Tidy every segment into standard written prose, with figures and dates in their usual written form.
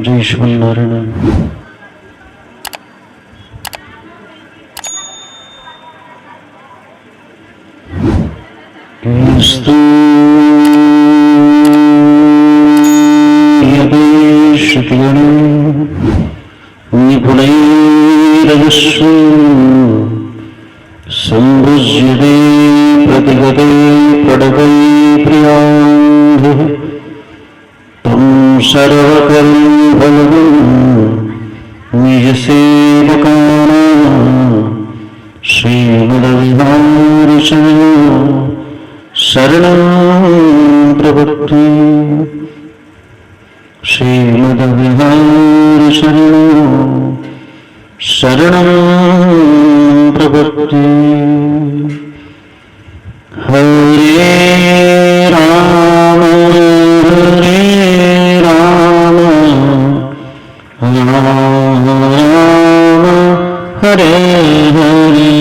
जय श्रीमन्नारायण। श्रुतिगण निपुणैरजस्व संभुज्यते प्रतिगते प्रणवै प्रियान्धे तं सर्वकर्म फलम् निजसेवकानां श्रीमद्विहारिचरणो शरणं प्रपद्ये। श्रीमद्विहारिचरणो शरणं प्रपद्ये। हरे राम हरे राम राम राम हरे हरे।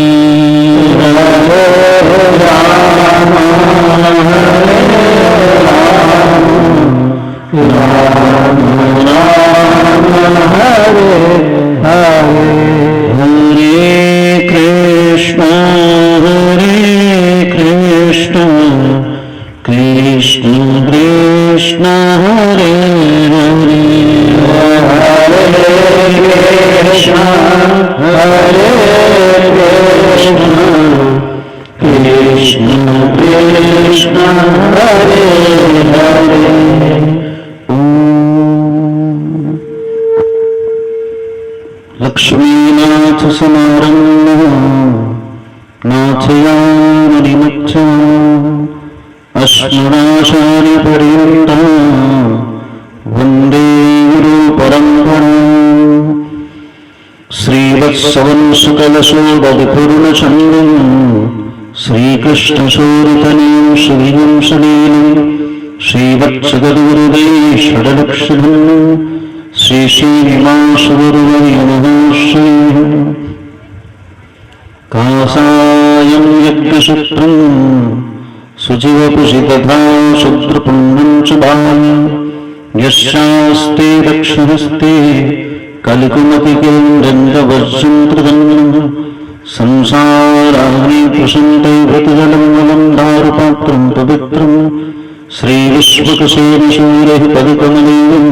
कृष्ण कृष्ण हरे हरे हरे कृष्ण हरे कृष्ण कृष्ण कृष्ण हरे हरे। लक्ष्मीनाथ समारम्भः नाथयामुनिमध्यमाम् अस्मदाचार्यपर्यन्तं वन्दे गुरुपरम्पराम्। श्रीवत्सवंशकलशोदधिपूर्णचन्द्रं श्रीकृष्णसूरितनयं सुधिं सलीलं श्रीवत्सगुरुदे षडलक्षधन्यं श्री श्रीनिवासगुरुवर्यनमः। श्रीः कासायं यज्ञसूत्रं सुजीवपुषि तथा शुद्रपुण्यं च भावि यस्यास्ते दक्षिणहस्ते कलिकुमतिकेन्द्रवज्रं त्रिदण्डं संसाराग्नि प्रशन्ते भृतजलं मलं दारुपात्रं पवित्रं श्रीविश्वकसेनशूरः पदकमनीयं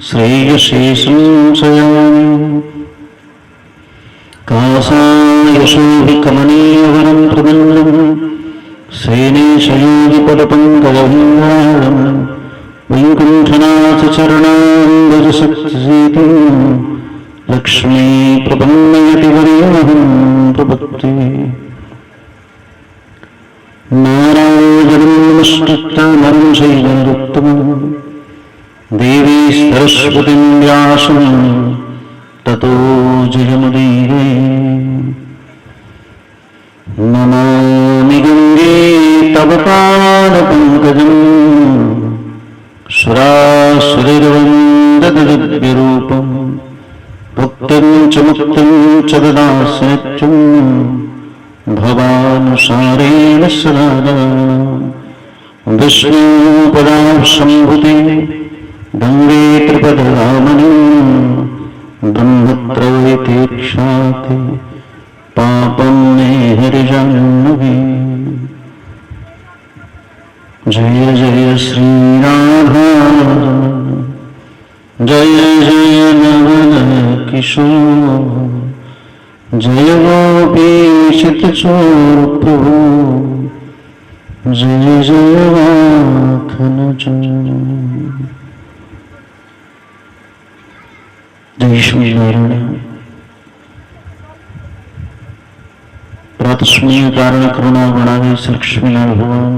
श्रेयसे संशयामि। कासायशोभिकमनीयवरं त्रिदण्डं श्रीनिशयोगिपदपङ्कजभङ्गारं वैकुण्ठनाथचरणाम्बुजशक्तिसेतुं लक्ष्मीप्रपन्नयतिवर्यमहं प्रपद्ये। नारायणं नमस्कृत्य नरं चैव नरोत्तमं देवी सरस्वतीं व्यासं ततो जयमुदीरये। नमामि गंगे तव पादपङ्कजं सुरासुरैर्वन्दतदिव्यरूपं भुक्तिं च मुक्तिं च ददासि नित्यं भवानुसारेण सदा। विष्णुपदां गंगे त्रिपदगामिनी ब्रह्मत्रयीतीक्षाते पापं मे हरिजाह्नवी। जय जय श्री राधा जय जय नवल किशोर जय गोपीचितचोर प्रभु जय जय माखन चोर। जय श्रीनारायण। प्रातस्मय कारण करुणा गुणावे लक्ष्मीनारायण भगवान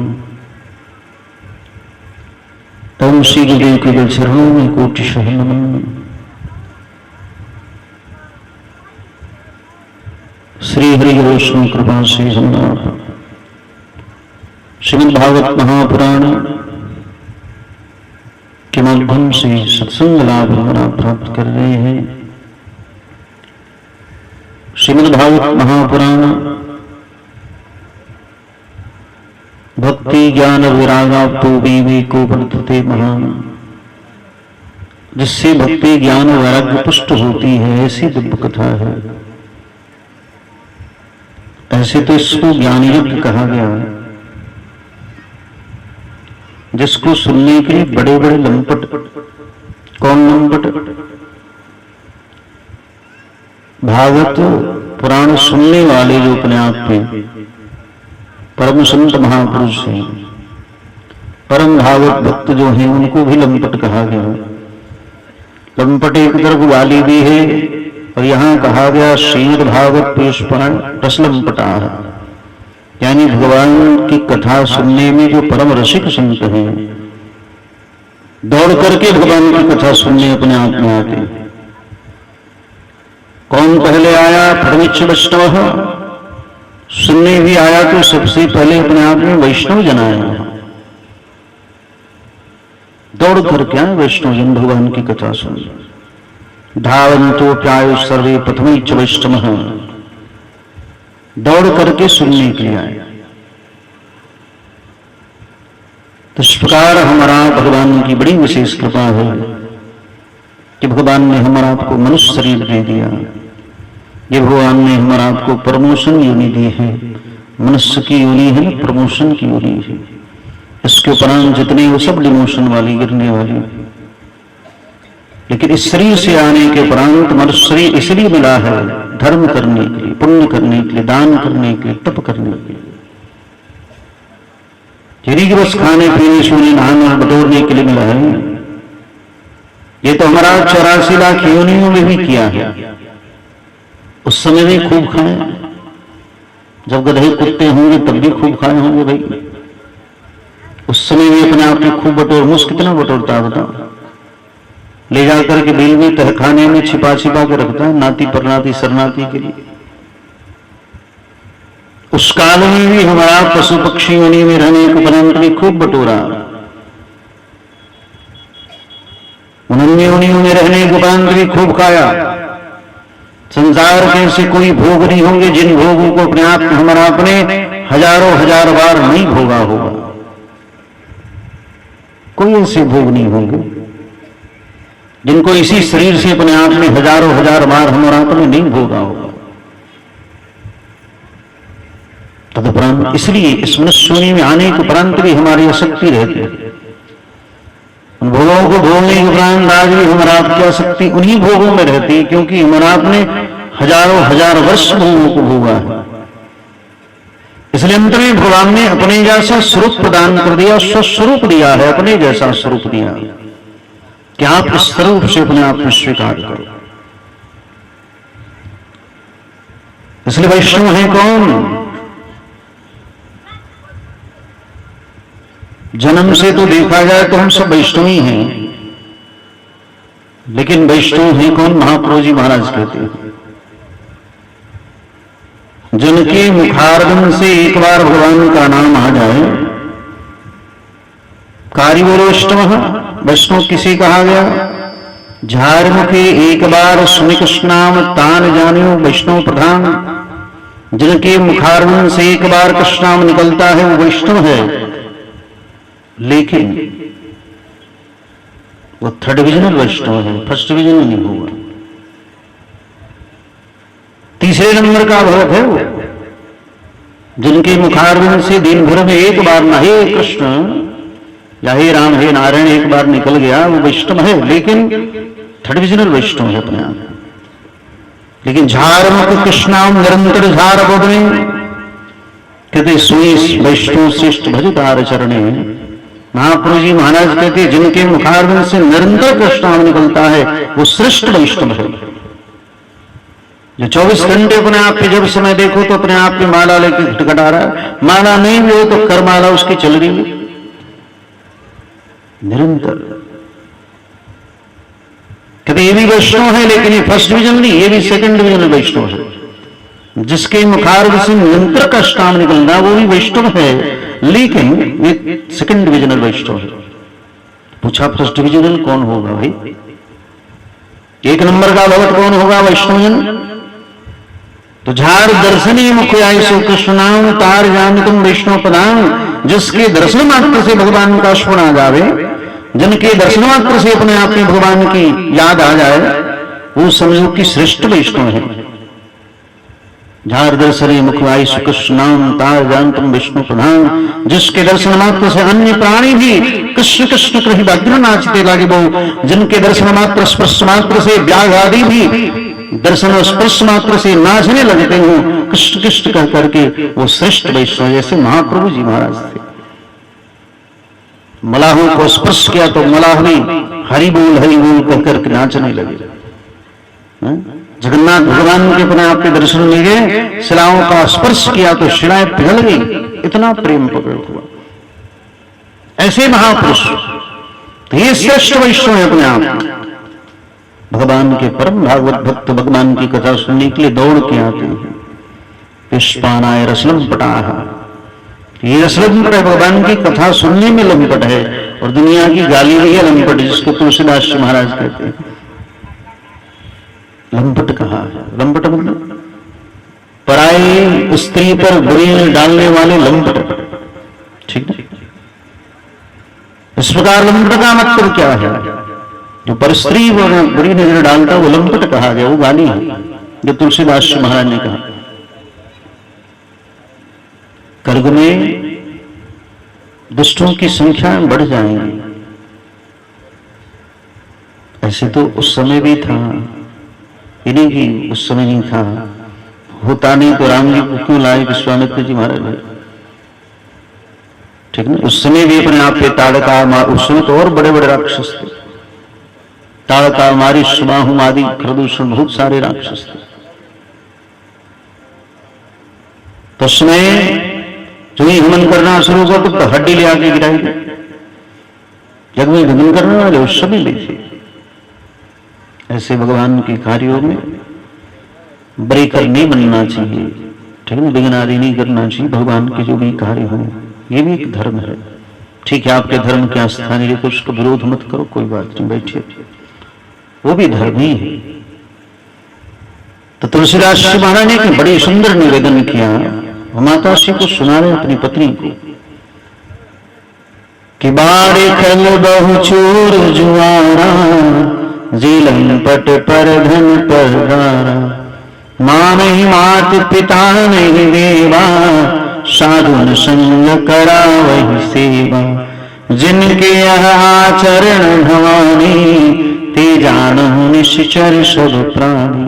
तम श्री गुरुदेव के चरणों में कोटिशः नमन। श्री हरि वैष्णव कृपा से हम श्रीमद्भागवत महापुराण के माध्यम से सत्संग लाभ हमारा प्राप्त कर रहे हैं। श्रीमद्भागवत महापुराण भक्ति ज्ञान विरागाप्तो विवेको वर्तते महान। जिससे भक्ति ज्ञान वैराग्य पुष्ट होती है, ऐसी दिव्य कथा है। ऐसे तो इसको ज्ञान यज्ञ कहा गया है, जिसको सुनने के लिए बड़े बड़े लंपट, कौन लंपट? भागवत पुराण सुनने वाले जो अपने आप में परम संत महापुरुष हैं, परम भागवत भक्त जो हैं, उनको भी लंपट कहा गया। लंपट एक तरफ गाली भी है, और यहां कहा गया श्रीमद् भागवत पुष्पाण रस लंपटा, यानी भगवान की कथा सुनने में जो परम रसिक संत हैं, दौड़ करके भगवान की कथा सुनने अपने आप में आते। कौन पहले आया? परमिच्छ वैष्णव। सुनने भी आया तो सबसे पहले अपने आप में वैष्णव जन आया, दौड़ करके आए वैष्णव जन भगवान की कथा सुन। धावंतो प्यायो सर्वे प्रथमैश्च वैष्णव, दौड़ करके सुनने के लिए आए। तो इस प्रकार हमारा भगवान की बड़ी विशेष कृपा है कि भगवान ने हमारा आपको मनुष्य शरीर दे दिया। ये भगवान ने हमारा आपको प्रमोशन योनि दी है। मनुष्य की योनि है, प्रमोशन की योनि है। इसके उपरांत जितने वो सब डिमोशन वाली, गिरने वाली। लेकिन इस शरीर से आने के उपरांत मनुष्य शरीर इसलिए मिला है, धर्म करने के लिए, पुण्य करने के लिए, दान करने के लिए, तप करने के लिए। यदि बस खाने पीने सोने नहाने और बटोरने के लिए मिला है। ये तो हमारा 84 लाख योनियों में भी किया है। उस समय भी खूब खाए, जब गधे कुत्ते होंगे तब भी खूब खाए होंगे भाई। उस समय भी अपने आप में खूब बटोर। मुझ कितना बटोरता है बताओ? ले जाकर के बिल में तहखाने में छिपा छिपा के रखता है, नाती परनाती शरणार्थी के लिए। उस काल में भी हमारा पशु पक्षी योनि में रहने के उपरांत भी खूब बटोरा। उन्होंने योनियों में रहने के उपरांत भी खूब खाया। संसार के ऐसे कोई भोग नहीं होंगे जिन भोगों को अपने आप हमारा अपने हजारों हजार बार नहीं भोगा होगा। कोई ऐसे भोग नहीं होंगे जिनको इसी शरीर से अपने आप में हजारों हजार बार हमारा अपने नहीं भोगा होगा। तदुपरांत इसलिए इस मनुष्य योनि में आने के उपरांत भी हमारी आसक्ति रहती है। उन भोगों को भोगने के उपरांत आज भी हमारा आपकी आसक्ति उन्हीं भोगों में रहती है, क्योंकि हमारा आपने हजारों हजार वर्ष भोगों को भोगा है। इसलिए अंत में भगवान ने अपने जैसा स्वरूप प्रदान कर दिया, स्वस्वरूप दिया है, अपने जैसा स्वरूप दिया कि आप इस स्वरूप से अपने आप में स्वीकार करो। इसलिए वैष्णव है कौन? जन्म से तो देखा जाए तो हम सब वैष्णव ही हैं, लेकिन वैष्णव हैं कौन? महाप्रभु जी महाराज कहते हैं जिनके मुखारविंद से एक बार भगवान का नाम आ जाए, कारिवो वैष्णव। वैष्णव किसे कहा गया? झार मुखे एक बार सुनि कृष्ण नाम तान जानियो वैष्णव प्रधान। जिनके मुखारविंद से एक बार कृष्ण नाम निकलता है वो वैष्णव है। लेकिन वो थर्ड डिविजनल वैष्णव है, फर्स्ट डिविजन नहीं होगा। तीसरे नंबर का भक्त है वो, जिनके मुखारविंद से दिन भर में एक बार ना हे कृष्ण या हे राम हे नारायण एक बार निकल गया, वो वैष्णव है, लेकिन थर्ड डिविजनल वैष्णव है अपने आप। लेकिन झार मुख कृष्णाम निरंतर झार बोधने कहते सुई वैष्णव श्रेष्ठ भजतार चरणे। महाप्रभु जी महाराज कहते जिनके मुखारविंद से निरंतर कृष्ण नाम निकलता है वो श्रेष्ठ वैष्णव है। जो 24 घंटे अपने आप पे जब समय देखो तो अपने आप पे माला लेके खटखटा रहा है, माला नहीं भी हो तो कर माला उसकी चल रही है निरंतर। कहते ये भी वैष्णव है, लेकिन ये फर्स्ट डिवीजन नहीं, ये भी सेकंड डिवीजन वैष्णव है। जिसके मुखारविंद से निरंतर कृष्ण नाम निकलना वो भी वैष्णव है, लेकिन ये सेकंड डिविजनल वैष्णव है। पूछा फर्स्ट डिविजनल कौन होगा भाई? एक नंबर का भगत कौन होगा वैष्णवजन? तो झार दर्शनी मुख्य आयसो कृष्ण नाम तार जान तुम वैष्णव प्रधान। जिसके दर्शन मात्र से भगवान का स्मरण आ जावे, जिनके दर्शन मात्र से अपने आप में भगवान की याद आ जाए, वो समझो कि श्रेष्ठ वैष्णव है। झार दर्शने मुखवाई सुकृष्ण नाम तार जानतम विष्णु प्रधान, जिसके दर्शन मात्र से अन्य प्राणी भी कृष्ण कृष्ण कहीं वज्र नाचते लागे वो, जिनके दर्शन मात्र स्पर्श मात्र से व्याघ आदि भी दर्शन और स्पर्श मात्र से नाचने लगते हो कृष्ण कृष्ण कह करके, वो श्रेष्ठ वैष्णव जैसे महाप्रभु जी महाराज थे। मलाहों को स्पर्श किया तो मलाह भी हरि बोल कह करके नाचने लगे। जगन्नाथ भगवान के अपने आप के दर्शन में गए, शिलाओं का स्पर्श किया तो शिलाएं पिघल गई, इतना प्रेम प्रकट हुआ। ऐसे महापुरुष तो ये श्रेष्ठ वैष्णव है अपने आप। भगवान के परम भागवत भक्त भगवान की कथा सुनने के लिए दौड़ के आते हैं। पुष्पानाय रसलम पटाह, ये रसलम पट भगवान की कथा सुनने में लंपट है, और दुनिया की गाली भी है लंपट, जिसको तुलसीदास जी महाराज कहते हैं। लंपट कहा है, लंपट मतलब पराई स्त्री पर बुरी डालने वाले लंपट, ठीक है। इस प्रकार लंपट का मतलब क्या है? जो पर स्त्री बुरी नजर डालता वो लंपट कहा गया, वो गाली है जो तुलसीदास जी महाराज ने कहा। कलयुग में दुष्टों की संख्या बढ़ जाएंगी, ऐसे तो उस समय भी था, इन्हीं की उस समय नहीं था। होता नहीं तो राम जी को क्यों लाए विश्वामित्र जी महाराज ने, ठीक ना। उस समय भी अपने आप पे ताड़का, उस समय तो और बड़े बड़े राक्षस थे, ताड़का मारी सुबाहु आदि खरदूषण बहुत सारे राक्षस थे। तो उसमें जो ही हमन करना शुरू हुआ तो हड्डी ले आके गिराई गई। जग में भ्रमण करने वाले उस समय भी थे। ऐसे भगवान के कार्यों में ब्रेकर नहीं बनना चाहिए, ठीक है, विघ्न आदि नहीं करना चाहिए। भगवान के जो भी कार्य हो, ये भी एक धर्म है, ठीक है। आपके धर्म के आस्था नहीं, तो उसका विरोध मत करो, कोई बात नहीं, बैठिए, वो भी धर्म ही है। तो तुलसीदास जी महाराज ने एक बड़ी सुंदर निवेदन किया, माता श्री को सुना रहे अपनी पत्नी को कि बाड़े खल बहु चोर जुआरा, जीलन पट पर धन पर गारा, मां नहीं मात पिता नहीं देवा, साधुन संग करा वही सेवा, जिनके यह आचरण भवानी, ते जानहु निश्चर सब प्राणी।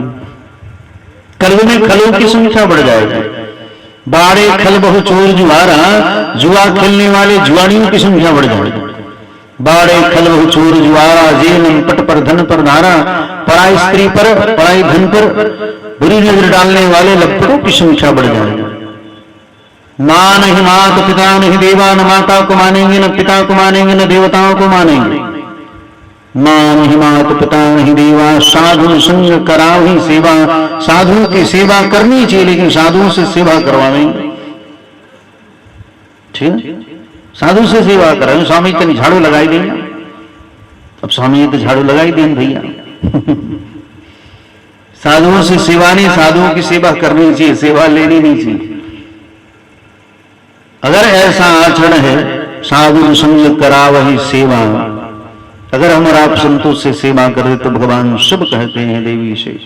कलयुग में खलों की संख्या बढ़ जाएगी। बाड़े खल बहु चोर जुआरा, जुआ खेलने वाले जुआड़ियों की संख्या बढ़ जाएगी। बाड़े खल बहु चोर जुआरा, जेल पट पर धन पर धारा, पराई स्त्री पर पराई धन पर बुरी नजर डालने वाले लपटों की संख्या बढ़ जाएगी। मां नहीं मात पिता नहीं देवा, न माता को मानेंगे न पिता को मानेंगे न देवताओं को मानेंगे। मां नहीं मात पिता नहीं देवा, साधु संग कराओ ही सेवा, साधुओं की सेवा करनी चाहिए, लेकिन साधुओं से सेवा करवाएंगे, ठीक, साधु से सेवा करें। स्वामी तक झाड़ू लगाई देंगे, अब स्वामी तो झाड़ू लगाई देंगे भैया। साधुओं से सेवा नहीं, साधुओं की सेवा करनी चाहिए, सेवा लेनी नहीं चाहिए। अगर ऐसा आचरण है, साधु संग करावहि सेवा, अगर हम और आप संतोष से सेवा करें तो भगवान शुभ कहते हैं देवी से,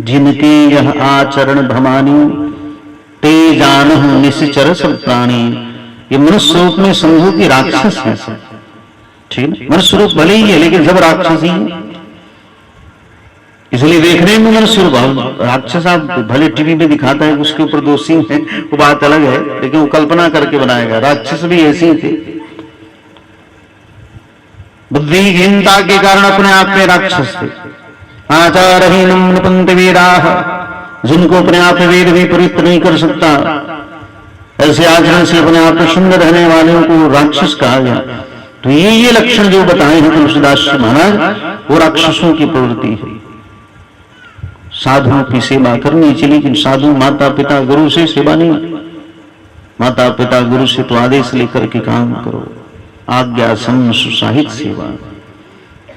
जिनके यह आचरण भवानी, ते जानहु निश्चर सब प्राणी। ये मनुष्य रूप में समझो कि राक्षस है, ठीक है, मनुष्य रूप भले ही है लेकिन सब राक्षस ही है, इसलिए देखने में मनुष्य रूप। राक्षस आप भले टीवी में दिखाता है उसके ऊपर दोषी है, वो बात अलग है, लेकिन वो कल्पना करके बनाएगा। राक्षस भी ऐसे ही थे, बुद्धिहीनता के कारण अपने आप में राक्षस थे। आचारहीनम निपंत वेदाः, जिनको अपने आप में वेद भी पवित्र नहीं कर सकता, ऐसे आचरण से अपने आप में सुंदर रहने वालों को राक्षस कहा गया। तो ये लक्षण जो बताए हैं तुलसीदास जी महाराज, वो राक्षसों की प्रवृत्ति है। साधुओं की सेवा करनी चाहिए, लेकिन साधु माता पिता गुरु से सेवा नहीं। माता पिता गुरु से तो आदेश लेकर के काम करो, आज्ञा सुसाहित सेवा,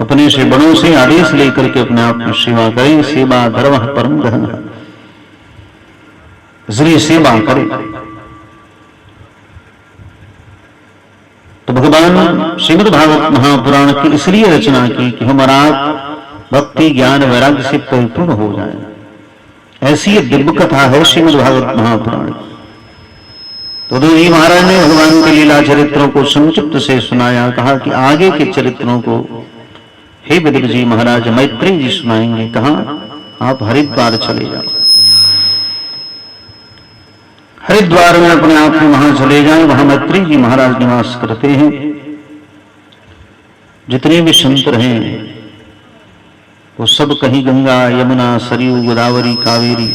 अपने से बड़ों से आदेश लेकर के अपने आप में सेवा करें। सेवा धर्म परम धन, इसलिए सेवा करें। तो भगवान श्रीमद् भागवत महापुराण की इसलिए रचना की कि हमारा भक्ति ज्ञान वैराग्य से परिपूर्ण हो जाए। ऐसी ये दिव्य कथा है श्रीमद् भागवत महापुराण। तो जी महाराज ने भगवान के लीला चरित्रों को संक्षिप्त से सुनाया, कहा कि आगे के चरित्रों को हे विदित जी महाराज मैत्रेय जी सुनाएंगे। कहा आप हरिद्वार चले जाओ, हरिद्वार में अपने आप में वहां चले जाएं, वहां मैत्रेय जी महाराज निवास करते हैं। जितने भी संत रहे वो सब कहीं गंगा यमुना सरयू गोदावरी कावेरी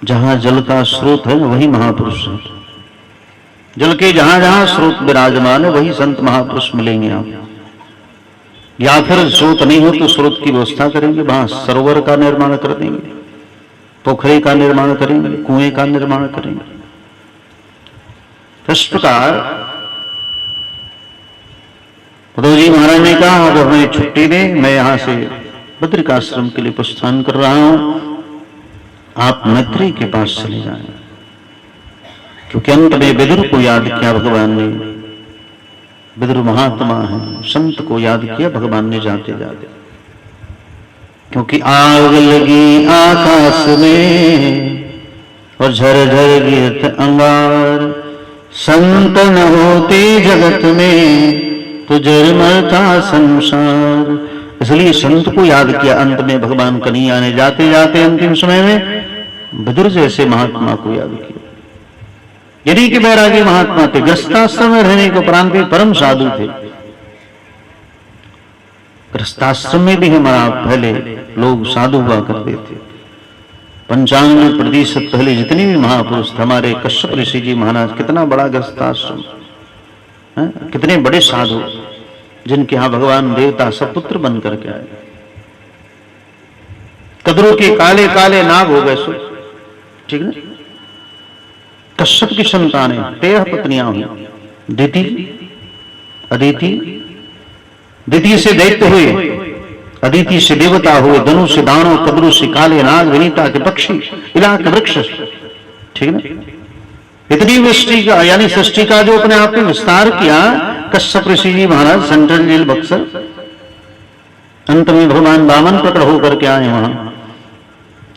जहां जल का स्रोत है वही महापुरुष है। जल के जहां जहां स्रोत विराजमान है वही संत महापुरुष मिलेंगे आप। या फिर स्रोत नहीं हो तो स्रोत की व्यवस्था करेंगे, वहां सरोवर का निर्माण कर देंगे, पोखरे का निर्माण करेंगे, कुएं का निर्माण करेंगे। इस प्रकार उद्धव जी महाराज ने कहा अब हमें छुट्टी दे, मैं यहां से बद्रिकाश्रम के लिए प्रस्थान कर रहा हूं, आप मैत्रेय के पास चले जाएं। क्योंकि अंत में विदुर को याद किया भगवान ने, विदुर महात्मा है, संत को याद किया भगवान ने जाते जाते। क्योंकि आग लगी आकाश में और झरझर गिरत अंगार, संत न होते जगत में तो जर मरता संसार। इसलिए संत को याद किया अंत में भगवान कन्हैया ने, जाते जाते अंतिम समय में विदुर जैसे महात्मा को याद किया। यदि कि बैरागी महात्मा थे, गृहस्थाश्रम में रहने के उपरांत भी परम साधु थे। गृहस्थाश्रम में भी हमारा पहले लोग साधु हुआ करते थे। 95% पहले जितने भी महापुरुष थे, हमारे कश्यप ऋषि जी महाराज, कितना बड़ा गृहस्थाश्रम, कितने बड़े साधु जिनके यहां भगवान देवता सपुत्र बन करके आए। कदरों के काले काले नाग हो गए सो, ठीक है। कश्यप की संतानें 13 पत्नियां हुई, दिति, अदिति, द्वितीय से दैत्य हुए, अदिति से देवता हुए, धनु से दानव, कद्रु से काले नाग, विनीता के पक्षी, इला के वृक्ष, ठीक है। इतनी वृष्टि का यानी सृष्टि का जो अपने आप में विस्तार किया कश्यप ऋषि जी महाराज, सेंट्रल जेल बक्सर। अंत में भगवान वामन प्रकट होकर के आए वहां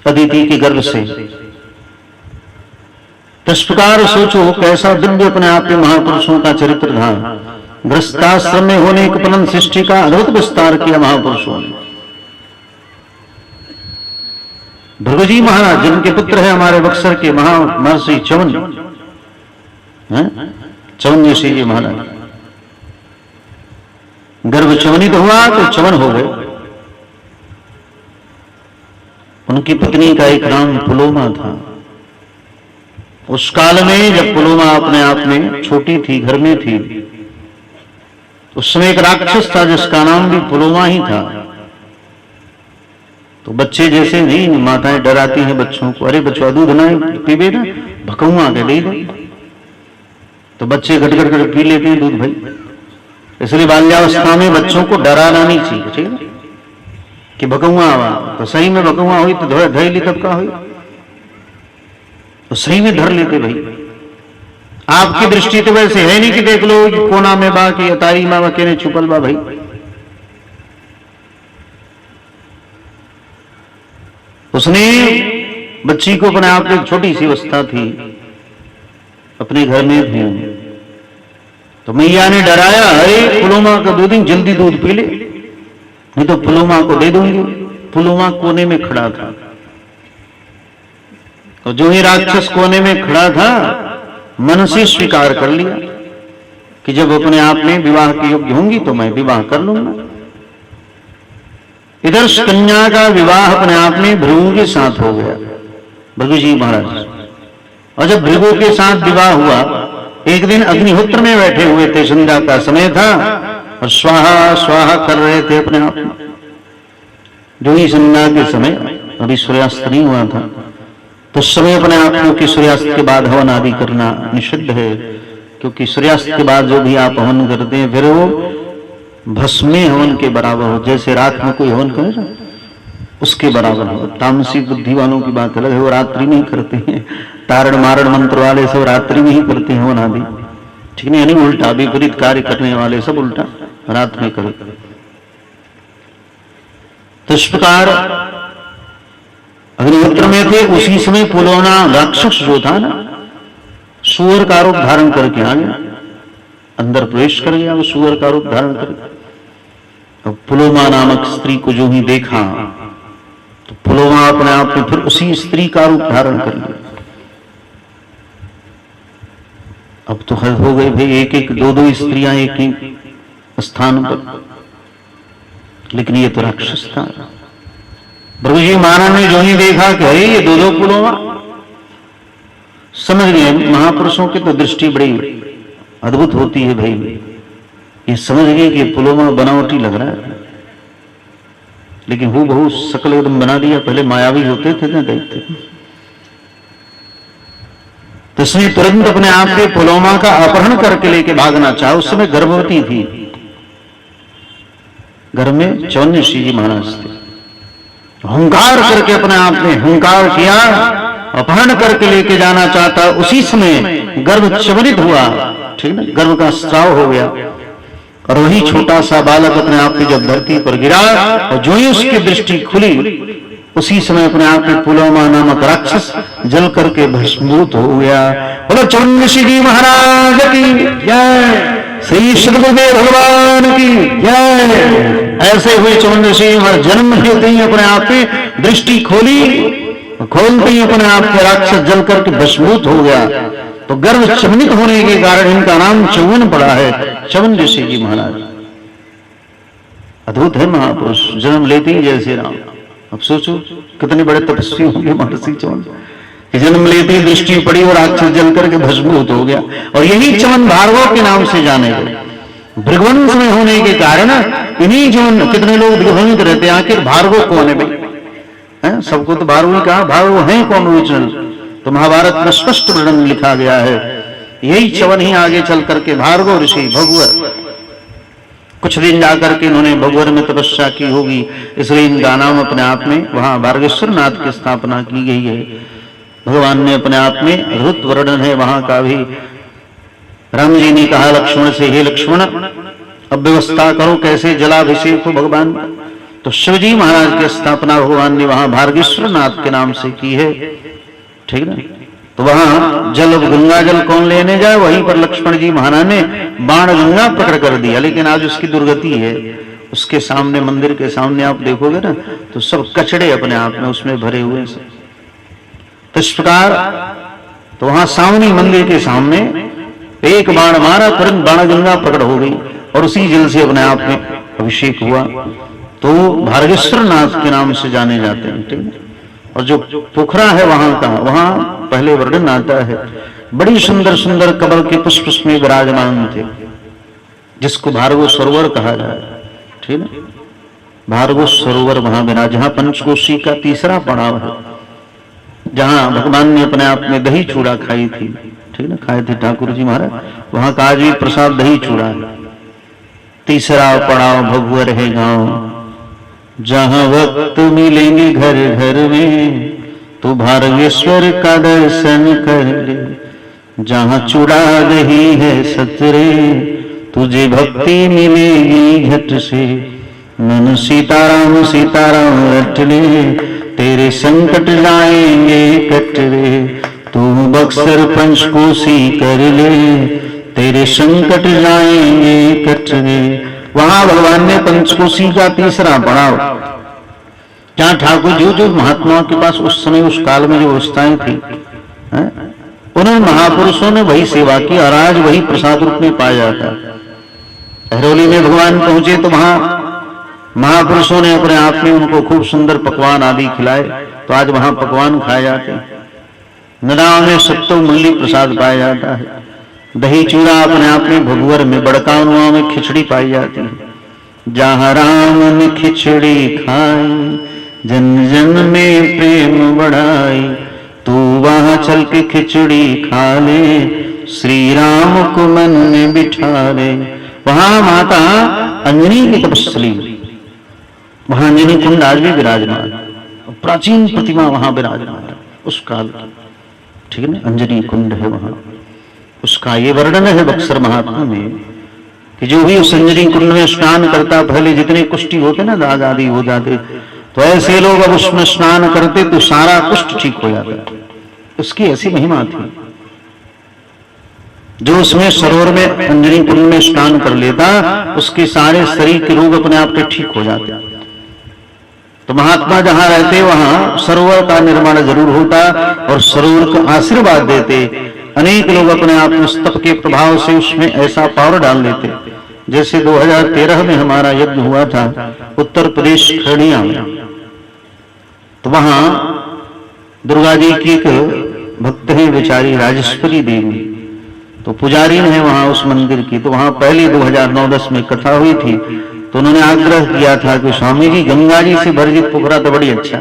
अदिति के गर्भ से। इस प्रकार सोचो कैसा दिव्य अपने आप में महापुरुषों का चरित्र था। गृहस्थाश्रम में होने के उपरांत सृष्टि का अद्भुत विस्तार किया महापुरुषों ने। भृगु जी महाराज जिनके पुत्र है हमारे बक्सर के महर्षि च्यवन, च्यवन ऋषि जी महाराज, गर्भ च्यवनित हुआ तो च्यवन हो गए। उनकी पत्नी का एक नाम पुलोमा था। उस काल में जब पुलोमा अपने आप में छोटी थी, घर में थी, उस समय एक राक्षस था जिसका नाम भी पुलोमा ही था। तो बच्चे जैसे नहीं, माताएं डराती हैं बच्चों को, अरे बच्चों दूध ना पीबे ना, भकौआ के दे दे, तो बच्चे घट पी लेते हैं दूध भाई। इसलिए बाल्यावस्था में बच्चों को डराना नहीं चाहिए, ठीक है, कि भकौआ आवा तो सही में भकौआ हुई तो धर ली तब का हुई, तो सही में धर लेते भाई। आपकी दृष्टि तो वैसे है नहीं कि देख लो कोना में बा की अतारी माँ के छुपल बा भाई। उसने बच्ची को अपने आप में छोटी सी अवस्था थी, अपने घर में थी, तो मैया ने डराया, अरे पुलोमा का दूध जल्दी दूध पी ले, नहीं तो पुलोमा को दे दूंगी। पुलोमा कोने में खड़ा था, तो जो ही राक्षस कोने में खड़ा था मन से स्वीकार कर लिया कि जब अपने आप में विवाह के योग्य होंगी तो मैं विवाह कर लूंगा। इधर कन्या का विवाह अपने आप में भृगु के साथ हो गया, भृगु जी महाराज। और जब भृगु के साथ विवाह हुआ, एक दिन अग्निहोत्र में बैठे हुए थे, संध्या का समय था और स्वाहा स्वाहा कर रहे थे अपने आप में। जो ही संध्या के समय, अभी सूर्यास्त नहीं हुआ था, तो उस समय अपने आप क्योंकि सूर्यास्त के बाद हवन आदि करना निषिद्ध है, क्योंकि सूर्यास्त के बाद जो भी आप हवन करते हैं फिर वो भस्मे हवन के बराबर हो। जैसे रात में कोई हवन करे ना उसके बराबर हो। तामसी बुद्धि वालों की बात अलग है, वो रात्रि में ही करते हैं। तारण मारण मंत्र वाले सब रात्रि में ही करते हैं हवन आदि। ठीक नहीं, यानी उल्टा, विपरीत कार्य करने वाले सब उल्टा रात में करे। तो इस प्रकार अग्निहोत्र में थे, उसी समय पुलोना राक्षस जो था ना, सूअर का रूप धारण करके आ गया, अंदर प्रवेश कर गया वो सूअर का रूप धारण करके। अब पुलोमा नामक स्त्री को जो ही देखा तो पुलोमा अपने आप में फिर उसी स्त्री का रूप धारण कर लिया। अब तो हद हो गई भाई, एक एक दो दो स्त्रियां एक एक स्थान पर, लेकिन ये तो राक्षस था। प्रभु जी महाराज ने जो ही देखा कि अरे ये दो दो पुलोमा, समझ गए महापुरुषों की तो दृष्टि बड़ी अद्भुत होती है भाई। ये समझ गए कि पुलोमा बनावटी लग रहा है, लेकिन वो बहुत शकल एकदम बना दिया। पहले मायावी होते थे ना देखते, तो इसने तुरंत अपने आप के पुलोमा का अपहरण करके लेके भागना चाहा। उस समय गर्भवती थी, घर में चौन्य ऋषि जी महाराज थे। हुंकार करके अपने आप ने हुंकार किया, अपहरण करके लेके जाना चाहता। उसी समय गर्भ चवरित हुआ, ठीक ना, गर्भ का स्राव हो गया। और वही छोटा सा बालक अपने आप में जब धरती पर गिरा और जो ही उसकी दृष्टि खुली, उसी समय अपने आप में पुलोमा नामक राक्षस जल करके भस्मीभूत हो गया। बोलो चौन्य ऋषि जी महाराज की जय, श्री सदगुरुदेव भगवान की जय। ऐसे हुए चौन्य ऋषि जन्म लेते ही अपने आप में दृष्टि खोली, खोलते ही अपने आप के राक्षस जल करके भस्मीभूत हो गया। तो गर्भ चवनित होने के कारण इनका नाम चौवन पड़ा है, चौवन ऋषि जी महाराज। अद्भुत है महापुरुष, जन्म लेते ही जैसे राम। अब सोचो कितने बड़े तपस्वी होंगे महर्षि चौवन, जन्म लेते ही दृष्टि पड़ी और राक्षस जल करके भस्मीभूत हो गया। और यही चवन भार्गव के नाम से जाने गए। भृगुवंश में होने के कारण इन्हीं चवन, कितने लोग भ्रमित रहते हैं आखिर भार्गव कौन है भाई, सबको तो भार्गव ही कहा, भार्गव है कौन ओरिजिनल? तो महाभारत में स्पष्ट वर्णन लिखा गया है। यही चवन ही आगे चल करके भार्गव ऋषि भगवर, कुछ दिन जाकर के इन्होंने भगवर में तपस्या की होगी, इसलिए इनका नाम अपने आप में वहां भार्गेश्वर नाथ की स्थापना की गई है। भगवान ने अपने आप में अद्भुत वर्णन है वहां का भी। राम जी ने कहा लक्ष्मण से, हे लक्ष्मण अब व्यवस्था करो कैसे जलाभिषेक हो भगवान। तो शिवजी महाराज की स्थापना भगवान ने वहां भार्गेश्वर नाथ के नाम से की है, ठीक ना। तो वहां जल गंगा जल कौन लेने जाए, वहीं पर लक्ष्मण जी महाराज ने बाण गंगा प्रकट कर दिया। लेकिन आज उसकी दुर्गति है, उसके सामने मंदिर के सामने आप देखोगे ना तो सब कचड़े अपने आप में उसमें भरे हुए हैं। तो इस प्रकार तो वहां सामने मंदिर के सामने एक बाण मारा, तुरंत बाण गंगा प्रकट हो गई और उसी जल से अपने आप में अभिषेक हुआ। तो भार्गेश्वर नाथ के नाम से जाने जाते हैं, ठीक है। और जो पोखरा है वहां का, वहां पहले वर्णन आता है, बड़ी सुंदर सुंदर कमल के पुष्प में विराजमान थे, जिसको भार्गव सरोवर कहा जाए, ठीक है। भार्गव सरोवर वहां बिना, जहां पंचकोशी का तीसरा पड़ाव है, जहां भगवान ने अपने आप में दही चूड़ा खाई थी, ठीक है, खाए थे ठाकुर जी महाराज, वहां का आज भी प्रसाद दही चूड़ा है। तीसरा पड़ाव भगवर है गांव, जहां वक्त मिलेंगे घर घर में, तो भार्गेश्वर का दर्शन कर ले। जहां चूड़ा दही है सतरे, तुझे भक्ति मिलेगी झट से। मन सीताराम सीताराम रट ले, तेरे संकट जाएंगे कट रे। तू बक्सर पंचकोशी कर ले, तेरे संकट जाएंगे कट रे। वहां भगवान ने पंचकोशी का तीसरा पड़ाव, जहां ठाकुर जो महात्माओं के पास उस समय उस काल में जो अवस्थाएं थी, उन्होंने महापुरुषों ने वही सेवा की और आज वही प्रसाद रूप में पाया जाता है। अहरौली में भगवान पहुंचे तो वहां महापुरुषों ने अपने आप में उनको खूब सुंदर पकवान आदि खिलाए, तो आज वहां पकवान खाए जाते हैं। नदाओं में सत्तो मुल्ली प्रसाद पाया जाता है। दही चूड़ा अपने आप में भगवर में, बड़कानुआ में खिचड़ी पाई जाती है। जहां राम ने खिचड़ी खाई, जन जन में प्रेम बढ़ाई। तू वहां चल के खिचड़ी खा ले, श्री राम को मन में बिठा ले। वहां माता अंजनी की तपस्वी, वहां अंजनी कुंड आज भी विराजमान, प्राचीन प्रतिमा वहां विराजमान है उस काल की, ठीक है ना। अंजनी कुंड है वहां, उसका ये वर्णन है बक्सर महात्मा में कि जो भी उस अंजनी कुंड में स्नान करता, पहले जितने कुष्ठी होते ना दाग आदि हो जाते, तो ऐसे लोग अब उसमें स्नान करते तो सारा कुष्ठ ठीक हो जाता। उसकी ऐसी महिमा थी। जो उसमें सरोवर में अंजनी कुंड में स्नान कर लेता, उसके सारे शरीर के रोग अपने आप पे ठीक हो जाते। तो महात्मा जहां रहते वहां सरोवर का निर्माण जरूर होता और सरोवर को आशीर्वाद देते। अनेक लोग अपने आप में तप के प्रभाव से उसमें ऐसा पावर डाल देते। जैसे 2013 में हमारा यज्ञ हुआ था उत्तर प्रदेश खरड़िया में, तो वहां दुर्गा जी की एक भक्त है बेचारी राजेश्वरी देवी, तो पुजारी है वहां उस मंदिर की। तो वहां पहले 2009-10 में कथा हुई थी, तो उन्होंने आग्रह किया था कि स्वामी जी गंगा जी से भरजित पोखरा तो बड़ी अच्छा,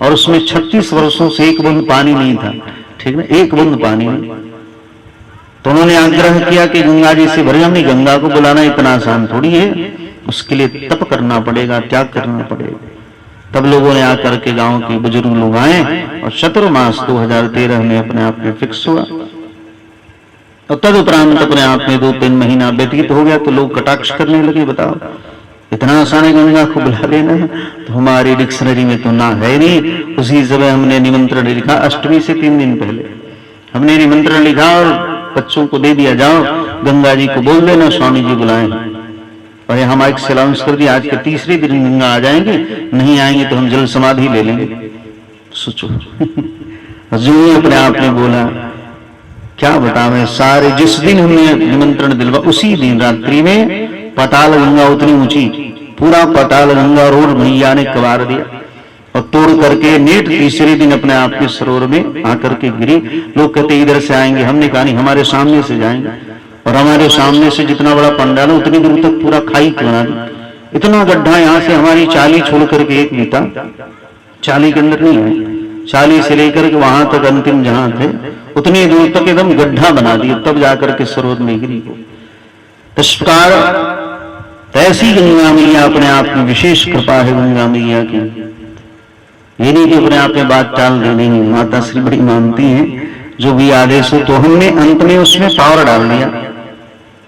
और उसमें 36 वर्षों से एक बूंद पानी नहीं था, ठीक ना, एक बूंद पानी नहीं। तो उन्होंने आग्रह किया कि गंगा जी से भरे, हमने गंगा को बुलाना इतना आसान थोड़ी है, उसके लिए तप करना पड़ेगा, त्याग करना पड़ेगा। तब लोगों ने आकर के गांव के बुजुर्ग लोग आए और चतुर्मास 2013 में अपने आप में फिक्स हुआ। और तदुपरांत अपने आप में 2-3 महीना व्यतीत हो गया तो लोग कटाक्ष करने लगे, बताओ इतना आसान है गंगा को बुला लेना। तो हमारी डिक्शनरी में तो ना है नहीं। उसी समय हमने निमंत्रण लिखा, अष्टमी से 3 दिन पहले हमने निमंत्रण लिखा और बच्चों को दे दिया, जाओ गंगा जी को बोल देना स्वामी जी बुलाएं। और हम एक अनाउंस कर दिया, आज के तीसरे दिन गंगा आ जाएंगे, नहीं आएंगे तो हम जल समाधि ले लेंगे। सोचो जो अपने आप ने बोला, क्या बतावें, सारे जिस दिन हमने निमंत्रण दिलवा उसी दिन रात्रि में पाताल गंगा उतनी ऊंची, पूरा पाताल गंगा रोड मैया ने कबार दिया और तोड़ करके नेट तीसरे दिन अपने आप के सरोवर में आकर के गिरी। लोग कहते इधर से आएंगे, हमने कहा नहीं हमारे सामने से जाएंगे। और हमारे सामने से जितना बड़ा पंडाल उतनी दूर तक पूरा खाई बना दी। इतना गड्ढा, यहाँ से हमारी चाली छोड़ करके एक बीता, चाली के अंदर नहीं है, चाली से लेकर के वहां तक अंतिम जहां थे उतनी दूर तक एकदम गड्ढा बना दिया, तब जाकर के सरोवर में गिरी। इस प्रकार ऐसी गंगा मैया अपने आप में विशेष कृपा है गंगा मैया की। ये नहीं कि अपने आप में बात टाल देनी, माता श्री बड़ी मानती हैं, जो भी आदेश हो। तो हमने अंत में उसमें पावर डाल दिया,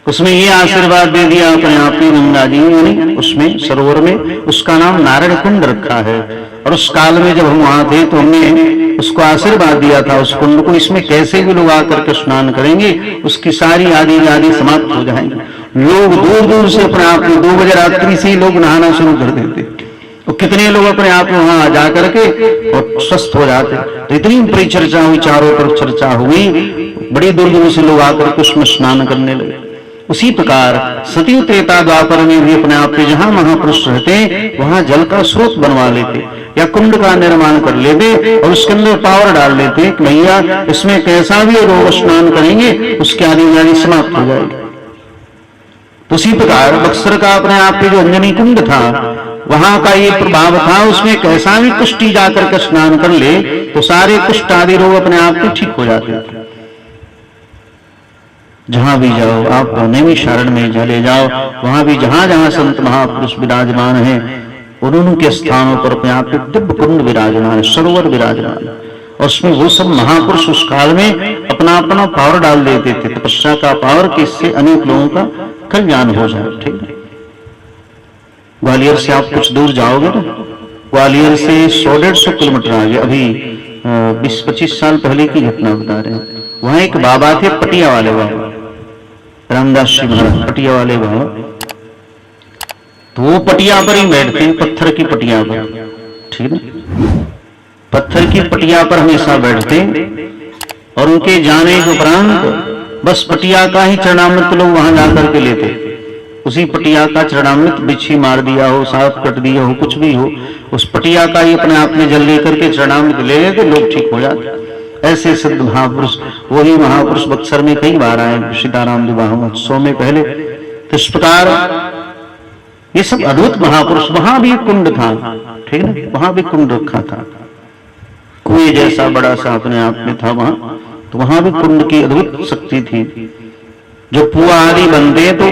उसमें ये आशीर्वाद दे दिया अपने आप में गंगा जी ने, उसमें सरोवर में उसका नाम नारायण कुंड रखा है। और उस काल में जब हम वहां थे तो हमने उसको आशीर्वाद दिया था उस कुंड को, इसमें कैसे भी लोग आकर के स्नान करेंगे उसकी सारी आदि आदि समाप्त हो जाएंगे। लोग दूर दूर से अपने आप में 2 बजे रात्रि से ही लोग नहाना शुरू कर देते, और कितने लोग अपने आप में वहां जा करके और स्वस्थ हो जाते। तो इतनी परिचर्चा हुई, चारों तरफ चर्चा हुई, बड़ी दूर दूर से लोग आकर के उसमें स्नान करने लगे। उसी प्रकार सती त्रेता द्वापर में भी अपने आप में जहां महापुरुष रहते वहां जल का स्रोत बनवा लेते या कुंड का निर्माण कर लेते और उसके अंदर पावर डाल देते कि भैया इसमें कैसा भी रोग स्नान करेंगे उसके आदि समाप्त हो जाएगी। उसी प्रकार बक्सर का अपने आप में जो अंजनी कुंड था वहां का ये प्रभाव था, उसमें कैसा भी कुष्ठी जाकर के स्नान कर ले तो सारे कुष्ठ आदि रोग अपने आप में ठीक हो जाते थे। जहां भी जाओ आप नैमी शरण में चले जाओ, वहां भी जहां जहां संत महापुरुष विराजमान हैं उनके स्थानों पर अपने आप में दिव्य कुंड विराजमान है, सरोवर विराजमान है। और उसमें वो सब महापुरुष उस काल में अपना अपना पावर डाल देते थे, तपस्या का पावर, कि इससे अनेक लोगों का कल्याण हो जाए। ठीक है, ग्वालियर से आप कुछ दूर जाओगे ना, ग्वालियर से 100-150 किलोमीटर आगे, अभी 20-25 साल पहले की घटना बता रहे हैं। वहां एक बाबा थे, पटिया वाले बाबा, रामदास जी महाराज पटिया वाले बाबा। तो वो पटिया पर ही बैठते हैं, पत्थर की पटिया पर, ठीक है, पत्थर की पटिया पर हमेशा बैठते और उनके जाने के उपरांत बस पटिया का ही चरणामृत लोग वहां जाकर के लेते। उसी पटिया का चरणामृत बिच्छी मार दिया हो, सांप कट दिया हो, कुछ भी हो, उस पटिया का ही अपने आप में जल लेकर के चरणामृत ले लेते, लोग ठीक हो जाते। ऐसे सिद्ध महापुरुष, वही महापुरुष बक्सर में कई बार आए सीताराम विवाह महोत्सव में पहले। तो इस प्रकार ये सब अद्भुत महापुरुष, वहां भी कुंड था, ठीक है, वहां भी कुंड रखा था, कुएं जैसा बड़ा सा अपने आप में था वहां। तो वहां भी कुंड की अद्भुत शक्ति थी। जो पुआ आदि बनते तो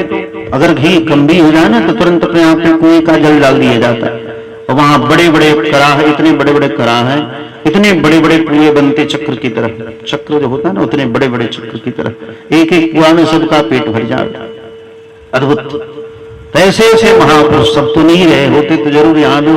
अगर घी कम भी हो जाए ना तो तुरंत अपने आप में कुएं का जल डाल दिया जाता है। और वहां बड़े बड़े कराह, इतने बड़े बड़े कराह हैं, इतने बड़े बड़े कुएं बनते चक्र की तरह, चक्र जो होता है ना उतने बड़े बड़े चक्र की तरह, एक एक कुआं में सबका पेट भर जाए। अद्भुत। ऐसे ऐसे महापुरुष सब तो नहीं रहे होते तो जरूर यहां भी